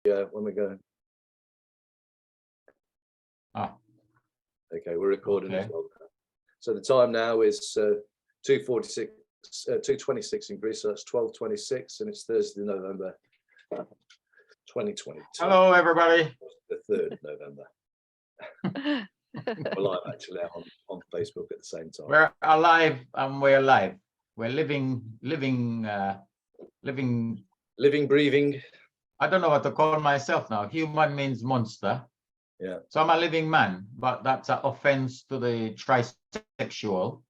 when we're going. Ah. Okay, we're recording as well. So the time now is 2:46, 2:26 in Greece. So that's 12:26, and it's Thursday, November 2022. Hello, everybody. The 3rd of November. We're live actually on Facebook at the same time. We're alive and we're live. We're living, breathing. I don't know what to call myself now. Human means monster. Yeah. So I'm a living man, but that's an offense to the trisexual.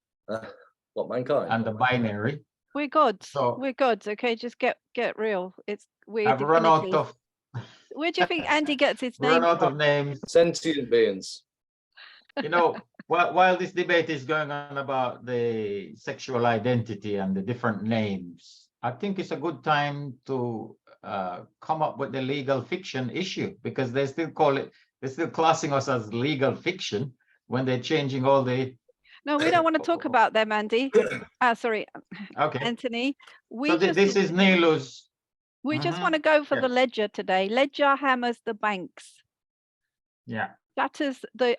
What, mankind? And the binary. We're gods. So, we're gods. Okay, just get real. We're I've run out of. Where do you think Andy gets his name Run out from? of names. Sentient beings. You know, while this debate is going on about the sexual identity and the different names, I think it's a good time to come up with the legal fiction issue, because they still call it. They're still classing us as legal fiction when they're changing all the. No, we don't want to talk about them, Andy. Sorry, okay, Anthony. So this is Neelu's. We just want to go for the ledger today. Ledger hammers the banks. Yeah. Shatters the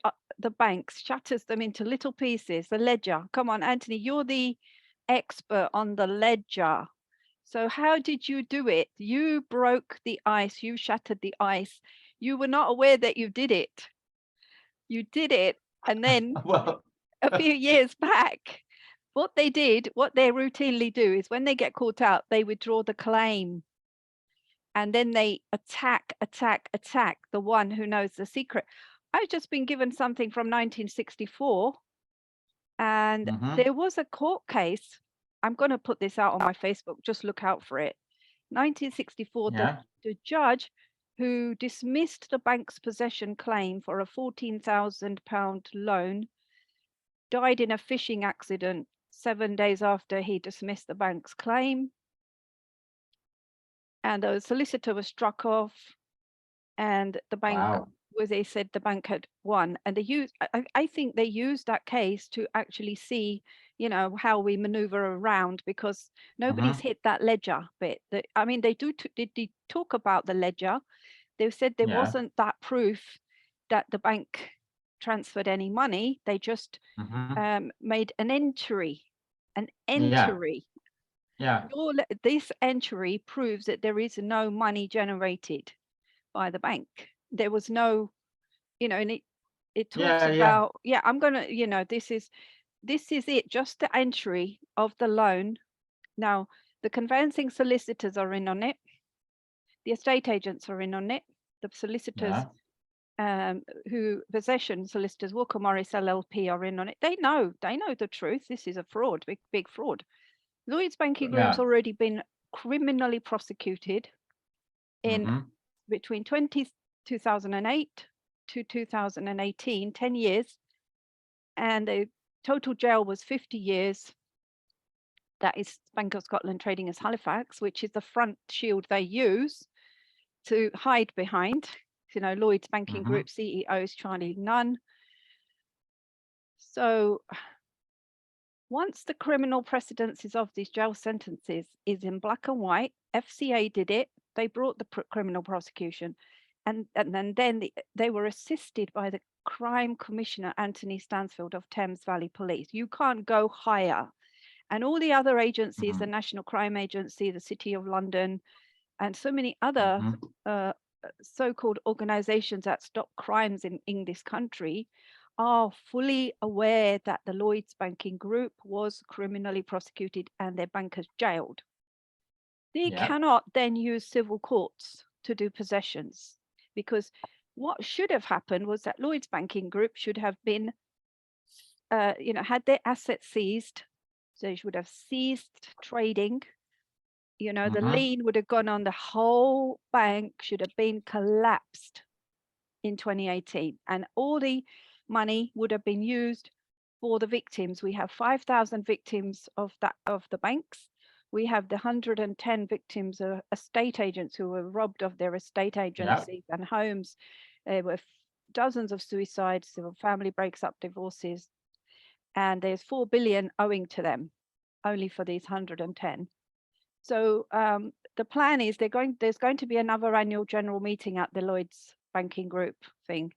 banks, shatters them into little pieces. The ledger. Come on, Anthony, you're the expert on the ledger. So how did you do it? You broke the ice. You shattered the ice. You were not aware that you did it. You did it, and then a few years back, what they routinely do is when they get caught out, they withdraw the claim. And then they attack the one who knows the secret. I've just been given something from 1964, and there was a court case. I'm going to put this out on my Facebook. Just look out for it. 1964, the judge who dismissed the bank's possession claim for a £14,000 loan died in a fishing accident 7 days after he dismissed the bank's claim. And the solicitor was struck off, and the bank they said the bank had won. And they used, I think they used that case to actually see, you know, how we maneuver around, because nobody's hit that ledger bit. I mean, they talk about the ledger. They said there wasn't that proof that the bank transferred any money. They just made an entry. Yeah. This entry proves that there is no money generated by the bank. There was no, you know, and it talks about, I'm gonna, you know, this is it, just the entry of the loan. Now, the conveyancing solicitors are in on it. The estate agents are in on it. The solicitors, possession solicitors, Walker Morris LLP, are in on it. They know the truth. This is a fraud, big fraud. Lloyds Banking Group's already been criminally prosecuted in between 2008 to 2018, 10 years, and the total jail was 50 years. That is Bank of Scotland trading as Halifax, which is the front shield they use to hide behind. You know, Lloyds Banking Group CEO is Charlie Nunn. So once the criminal precedences of these jail sentences is in black and white, FCA did it. They brought the criminal prosecution, and then they were assisted by the Crime Commissioner Anthony Stansfeld of Thames Valley Police. You can't go higher. And all the other agencies, the National Crime Agency, the City of London, and so many other so-called organizations that stop crimes in this country, are fully aware that the Lloyds Banking Group was criminally prosecuted and their bankers jailed. They cannot then use civil courts to do possessions, because what should have happened was that Lloyds Banking Group should have been, had their assets seized. So they should have ceased trading. You know, the lien would have gone on the whole bank, should have been collapsed in 2018, and all the money would have been used for the victims. We have 5,000 victims of the banks. We have the 110 victims of estate agents who were robbed of their estate agencies and homes. There were dozens of suicides, there were family breaks up, divorces, and there's 4 billion owing to them only for these 110. So the plan is there's going to be another annual general meeting at the Lloyds Banking Group thing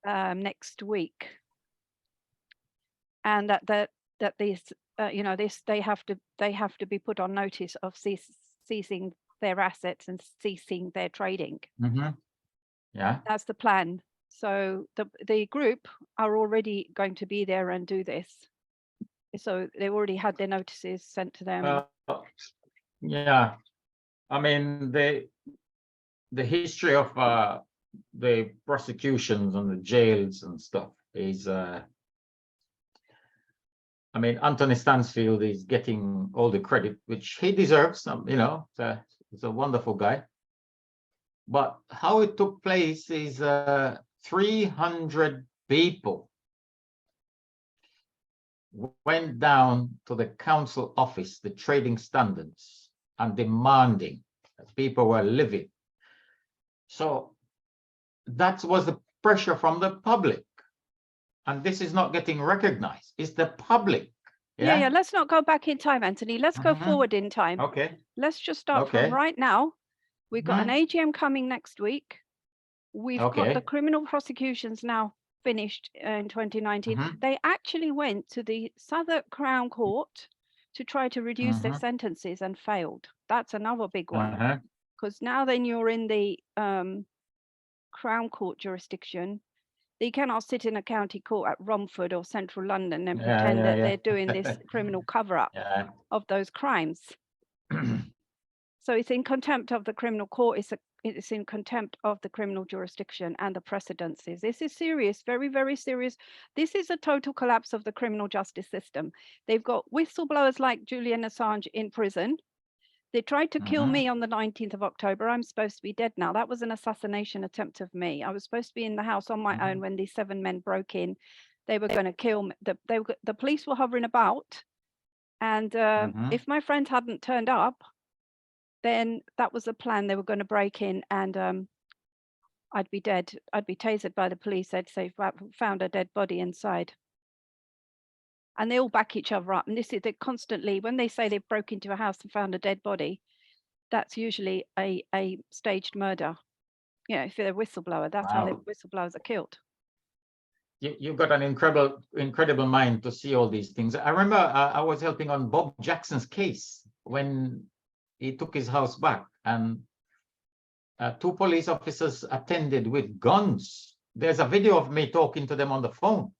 next week, and that these they have to be put on notice of ceasing their assets and ceasing their trading. Yeah, that's the plan. So the group are already going to be there and do this. So they already had their notices sent to them. Yeah, I mean the history of the prosecutions and the jails and stuff is I mean, Anthony Stansfeld is getting all the credit which he deserves. You know, he's a wonderful guy. But how it took place is 300 people went down to the council office, the trading standards, and demanding that people were livid. So that was the pressure from the public. And this is not getting recognized. It's the public. Yeah. Let's not go back in time, Anthony. Let's go forward in time. Okay. Let's just start from right now. We've got an AGM coming next week. We've got the criminal prosecutions now finished in 2019. They actually went to the Southwark Crown Court to try to reduce their sentences and failed. That's another big one. Because now then you're in the Crown Court jurisdiction. They cannot sit in a county court at Romford or central London and pretend that they're doing this criminal cover-up of those crimes. So it's in contempt of the criminal court. It's in contempt of the criminal jurisdiction and the precedences. This is serious, very, very serious. This is a total collapse of the criminal justice system. They've got whistleblowers like Julian Assange in prison. They tried to kill me on the 19th of October. I'm supposed to be dead now. That was an assassination attempt of me. I was supposed to be in the house on my own when these 7 men broke in. They were going to kill me. The police were hovering about. And if my friends hadn't turned up, then that was the plan. They were going to break in and I'd be dead. I'd be tasered by the police. They'd say, found a dead body inside. And they all back each other up. And this is, they constantly, when they say they've broke into a house and found a dead body, that's usually a staged murder. You know, if you're a whistleblower, that's how the whistleblowers are killed. You've got an incredible mind to see all these things. I remember I was helping on Bob Jackson's case when he took his house back, and 2 police officers attended with guns. There's a video of me talking to them on the phone.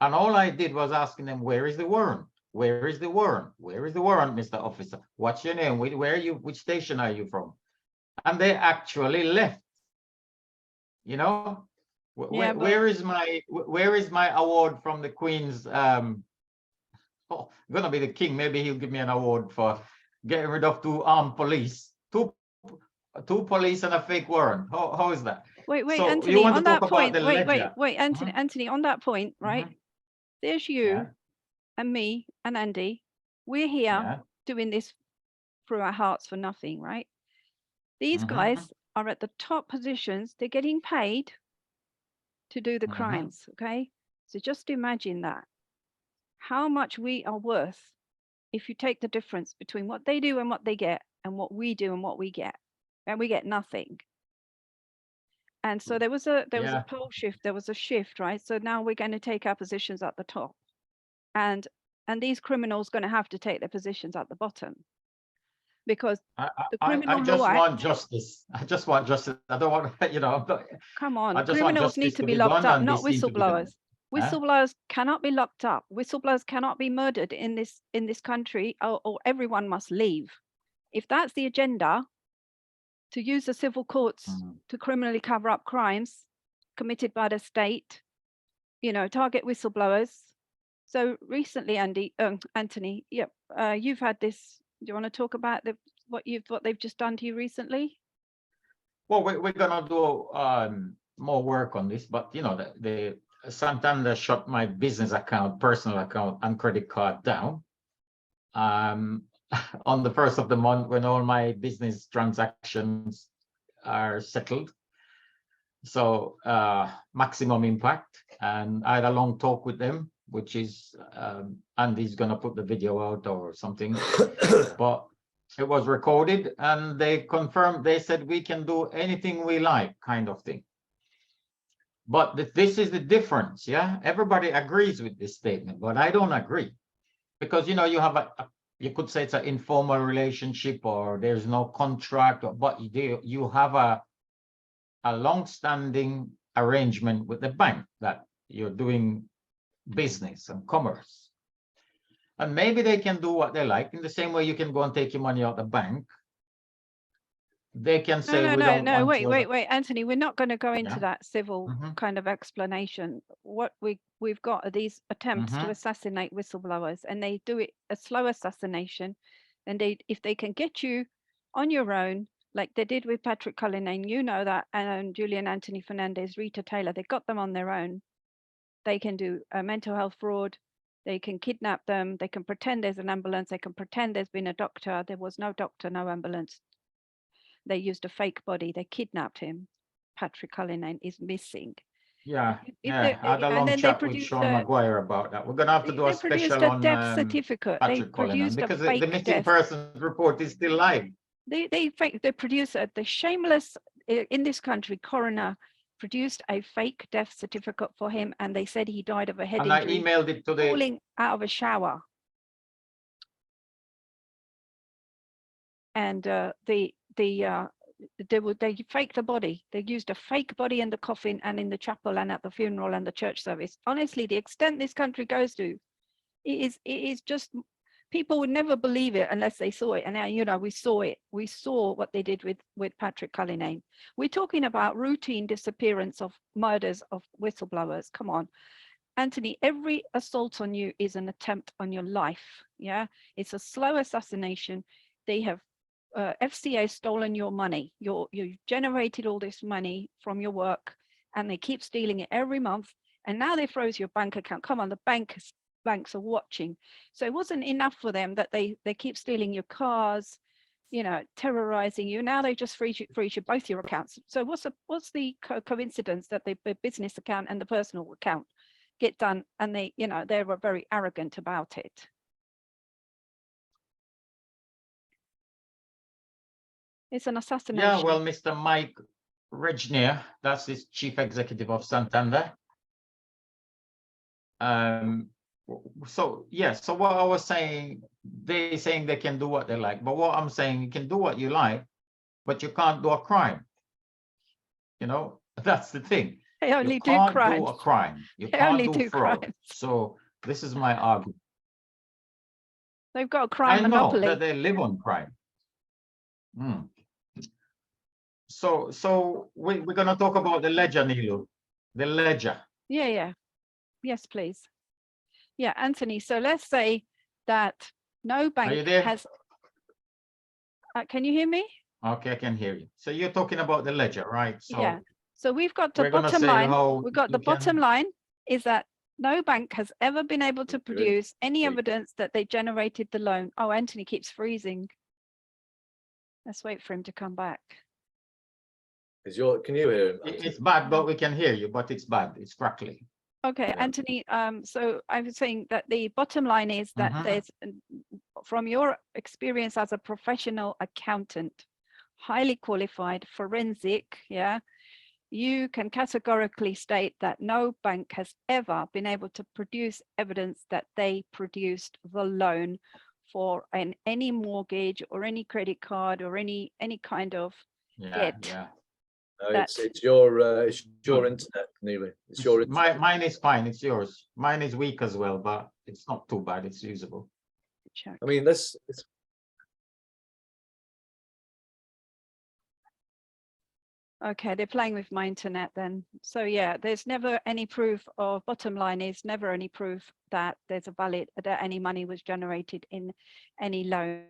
And all I did was asking them, where is the warrant? Where is the warrant? Where is the warrant, Mr. Officer? What's your name? Where are you? Which station are you from? And they actually left. You know, where is my award from the Queen's? Gonna be the king. Maybe he'll give me an award for getting rid of 2 armed police, two police and a fake warrant. How is that? Wait, So Anthony, on that point, wait, Anthony, on that point, right? There's you and me and Andy. We're here doing this through our hearts for nothing, right? These guys are at the top positions. They're getting paid to do the crimes, okay? So just imagine that. How much we are worth if you take the difference between what they do and what they get and what we do and what we get. And we get nothing. And so there was a pole shift, there was a shift, right? So now we're going to take our positions at the top. And these criminals going to have to take their positions at the bottom. Because the criminal I just want justice. I just want justice. I don't want, you know. Come on, criminals need to be locked up, not whistleblowers. Whistleblowers cannot be locked up. Whistleblowers cannot be murdered in this country, or everyone must leave. If that's the agenda, to use the civil courts to criminally cover up crimes committed by the state, you know, target whistleblowers. So recently, Anthony, you've had this. Do you want to talk about what they've just done to you recently? Well, we're gonna do more work on this, but you know, the Santander shut my business account, personal account, and credit card down. On the 1st of the month, when all my business transactions are settled. So maximum impact. And I had a long talk with them, which is Andy's gonna put the video out or something. But It was recorded, and they confirmed, they said we can do anything we like, kind of thing. But this is the difference, yeah? Everybody agrees with this statement, but I don't agree. Because, you know, you have you could say it's an informal relationship, or there's no contract, but you have a long-standing arrangement with the bank that you're doing business and commerce. And maybe they can do what they like, in the same way you can go and take your money out the bank. They can say, no, wait, Anthony, we're not going to go into that civil Mhm. kind of explanation. What we've got are these attempts to Mhm. assassinate whistleblowers, and they do it a slow assassination. And if they can get you on your own, like they did with Patrick Cullinane, you know that, and Julian Anthony Fernandez, Rita Taylor, they got them on their own. They can do a mental health fraud. They can kidnap them. They can pretend there's an ambulance. They can pretend there's been a doctor. There was no doctor, no ambulance. They used a fake body. They kidnapped him. Patrick Cullinane is missing. Yeah, I had a and long then they chat with produced Sean Maguire about that. We're going to have to do a produced special a on death certificate. They Patrick Cullinane, produced a because the fake missing death. persons report is still live. They produced the shameless in this country coroner produced a fake death certificate for him, and they said he died of a head And I injury emailed it to the falling out of a shower. And they faked the body. They used a fake body in the coffin and in the chapel and at the funeral and the church service. Honestly, the extent this country goes to, it is just, people would never believe it unless they saw it. And now, you know, we saw it. We saw what they did with Patrick Cullinane. We're talking about routine disappearance of murders of whistleblowers. Come on, Anthony, every assault on you is an attempt on your life. Yeah, it's a slow assassination. They have FCA stolen your money. You generated all this money from your work, and they keep stealing it every month. And now they froze your bank account. Come on, the banks are watching. So it wasn't enough for them that they keep stealing your cars, you know, terrorizing you. Now they just freeze you both your accounts. So what's the coincidence that the business account and the personal account get done, and they, you know, they were very arrogant about it. It's an assassination. Yeah, well, Mr. Mike Regnier, that's his chief executive of Santander. So yeah, so what I was saying, they saying they can do what they like, but what I'm saying, you can do what you like, but you can't do a crime. You know, that's the thing. They only you do can't crimes. do a crime. You They can't only do do fraud. crimes. So this is my argument. They've got a crime I know monopoly. that they live on crime. So we're going to talk about the ledger, Neelu. The ledger. Yeah. Yes, please. Yeah, Anthony. So let's say that no bank Are you there? has. Can you hear me? Okay, I can hear you. So you're talking about the ledger, right? So yeah. So we've got the we're gonna bottom say line. how We've got you the bottom line is that no bank has ever been able to produce any evidence that they generated the loan. Oh, Anthony keeps freezing. Let's wait for him to come back. Can you hear him? It's bad, but we can hear you, but it's bad. It's crackly. Okay, Yeah. Anthony, so I was saying that the bottom line is that there's, from your experience as a professional accountant, highly qualified, forensic, yeah, you can categorically state that no bank has ever been able to produce evidence that they produced the loan for any mortgage or any credit card or any kind of debt. Yeah. No, it's your internet, Neelu. It's your internet. Mine is fine. It's yours. Mine is weak as well, but it's not too bad. It's usable. Check. I mean, let's. Okay, they're playing with my internet then. So yeah, there's never any proof, or bottom line is never any proof that there's that any money was generated in any loan.